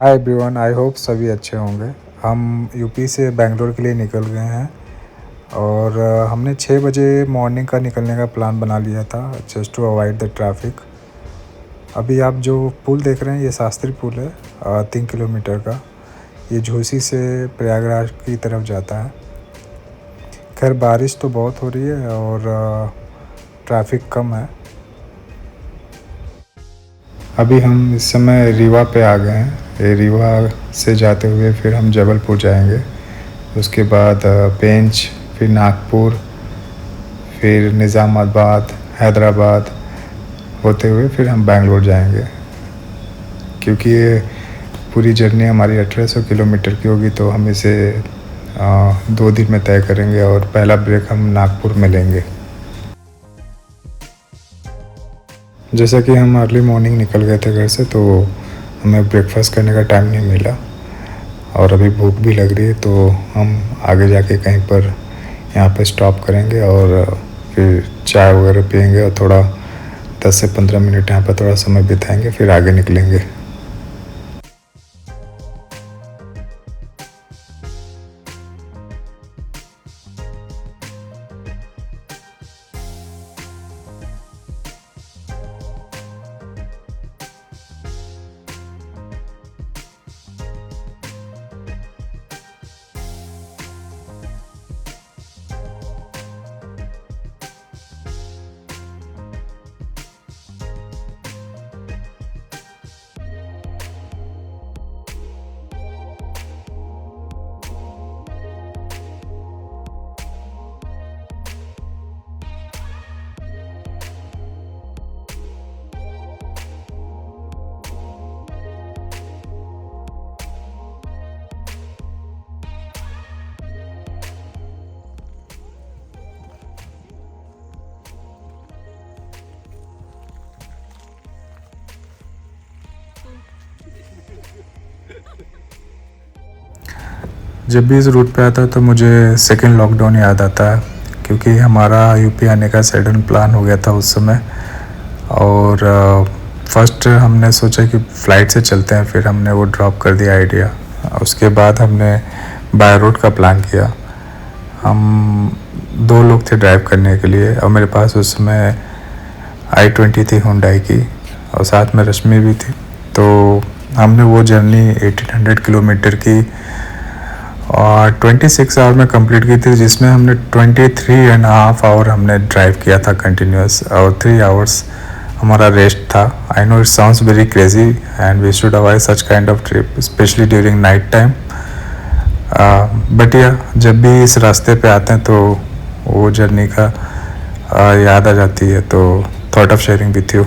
Hi everyone, I hope सभी अच्छे होंगे। हम यूपी से बेंगलोर के लिए निकल गए हैं और हमने 6 बजे मॉर्निंग का निकलने का प्लान बना लिया था just to avoid the traffic. अभी आप जो पुल देख रहे हैं ये शास्त्री पुल है, 3 किलोमीटर का। ये झूसी से प्रयागराज की तरफ जाता है। खैर बारिश तो बहुत हो रही है और ट्रैफिक कम है। अभी हम इस समय रीवा पे आ गए हैं। ये रीवा से जाते हुए फिर हम जबलपुर जाएंगे, उसके बाद पेंच, फिर नागपुर, फिर निज़ामाबाद, हैदराबाद होते हुए फिर हम बेंगलोर जाएंगे। क्योंकि ये पूरी जर्नी हमारी 1800 किलोमीटर की होगी तो हम इसे 2 दिन में तय करेंगे और पहला ब्रेक हम नागपुर में लेंगे। जैसा कि हम अर्ली मॉर्निंग निकल गए थे घर से तो हमें ब्रेकफास्ट करने का टाइम नहीं मिला और अभी भूख भी लग रही है, तो हम आगे जाके कहीं पर यहाँ पे स्टॉप करेंगे और फिर चाय वगैरह पियेंगे और थोड़ा 10 से 15 मिनट यहाँ पर थोड़ा समय बिताएंगे, फिर आगे निकलेंगे। जब भी इस रूट पे आता है तो मुझे सेकेंड लॉकडाउन याद आता है, क्योंकि हमारा यूपी आने का सडन प्लान हो गया था उस समय। और फर्स्ट हमने सोचा कि फ़्लाइट से चलते हैं, फिर हमने वो ड्रॉप कर दिया आइडिया। उसके बाद हमने बाय रोड का प्लान किया। हम 2 लोग थे ड्राइव करने के लिए और मेरे पास उस समय i20 थी हुंडई की और साथ में रश्मि भी थी। तो हमने वो जर्नी 1800 किलोमीटर की और 26 आवर में कंप्लीट की थी, जिसमें हमने 23.5 आवर हमने ड्राइव किया था कंटिन्यूस और 3 आवर्स हमारा रेस्ट था। I know it sounds very crazy and we should avoid such kind of trip specially during night time, but या जब भी इस रास्ते पे आते हैं तो वो जर्नी का याद आ जाती है, तो thought of sharing with you.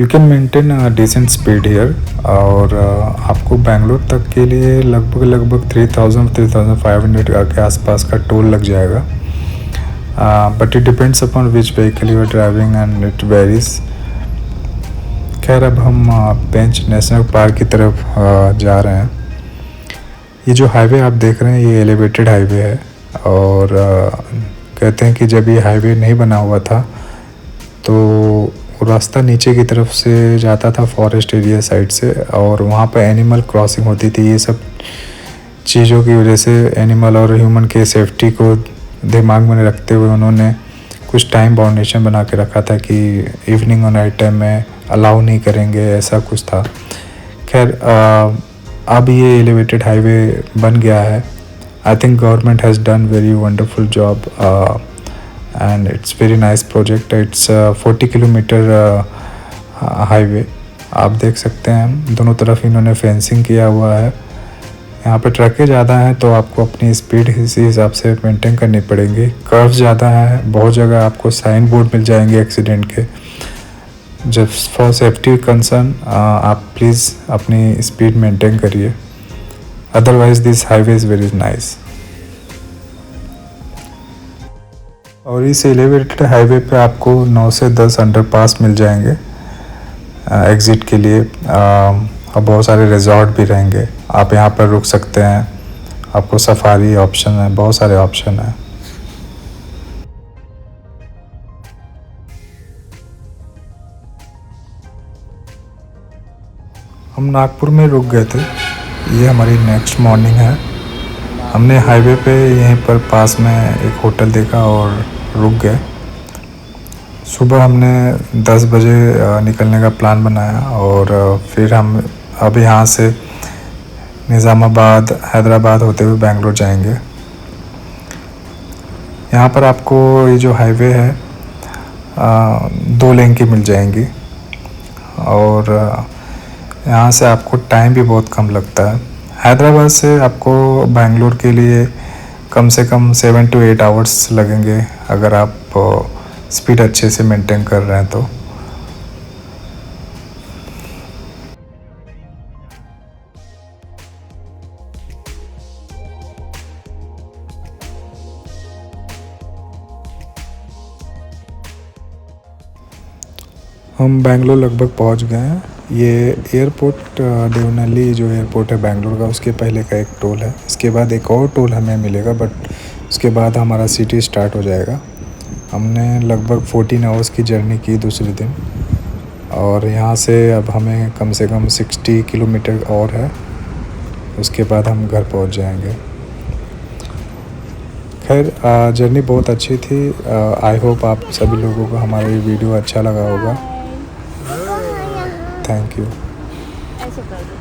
You can maintain decent speed here और आपको बेंगलोर तक के लिए लगभग 3000-3500 के आसपास का टोल लग जाएगा, but it depends upon which vehicle you are driving and it varies. खैर अब हम पेंच नेशनल पार्क की तरफ जा रहे हैं। ये जो हाईवे आप देख रहे हैं ये एलिवेटेड हाईवे है और कहते हैं कि जब ये हाईवे नहीं बना हुआ था तो रास्ता नीचे की तरफ से जाता था फॉरेस्ट एरिया साइड से, और वहाँ पर एनिमल क्रॉसिंग होती थी। ये सब चीज़ों की वजह से एनिमल और ह्यूमन के सेफ्टी को दिमाग में रखते हुए उन्होंने कुछ टाइम बाउंडेशन बना के रखा था कि इवनिंग और नाइट टाइम में अलाउ नहीं करेंगे, ऐसा कुछ था। खैर अब ये एलिवेटेड हाईवे बन गया है। I think government has done very wonderful job and it's very nice project. It's 40 kilometre highway आप देख सकते हैं। दोनों तरफ इन्होंने फेंसिंग किया हुआ है। यहाँ पे ट्रकें ज़्यादा हैं तो आपको अपनी स्पीड इसी हिसाब से मेंटेन करनी पड़ेगी। कर्व ज़्यादा है, बहुत जगह आपको साइन बोर्ड मिल जाएंगे एक्सीडेंट के, जस्ट फॉर सेफ्टी कंसर्न आप प्लीज़ अपनी स्पीड मेंटेन करिए, otherwise this highway is very nice. और इस एलिवेटेड हाईवे पे आपको 9 से 10 अंडरपास मिल जाएंगे एग्ज़िट के लिए, और बहुत सारे रिजॉर्ट भी रहेंगे, आप यहाँ पर रुक सकते हैं, आपको सफारी ऑप्शन है, बहुत सारे ऑप्शन हैं। हम नागपुर में रुक गए थे, ये हमारी नेक्स्ट मॉर्निंग है। हमने हाईवे पे यहीं पर पास में एक होटल देखा और रुक गए। सुबह हमने 10 बजे निकलने का प्लान बनाया और फिर हम अब यहाँ से निज़ामाबाद हैदराबाद होते हुए बेंगलोर जाएंगे। यहाँ पर आपको ये जो हाईवे है 2 लेन की मिल जाएंगी और यहाँ से आपको टाइम भी बहुत कम लगता है। हैदराबाद से आपको बेंगलोर के लिए कम से कम 7 to 8 आवर्स लगेंगे अगर आप स्पीड अच्छे से मेंटेन कर रहे हैं तो। हम बेंगलोर लगभग पहुंच गए हैं। ये एयरपोर्ट देवनहल्ली जो एयरपोर्ट है बेंगलोर का, उसके पहले का एक टोल है। इसके बाद एक और टोल हमें मिलेगा, बट उसके बाद हमारा सिटी स्टार्ट हो जाएगा। हमने लगभग 14 आवर्स की जर्नी की दूसरे दिन और यहाँ से अब हमें कम से कम 60 किलोमीटर और है, उसके बाद हम घर पहुँच जाएंगे। खैर जर्नी बहुत अच्छी थी। आई होप आप सभी लोगों को हमारा ये वीडियो अच्छा लगा होगा। Thank you. ऐसे कर दो।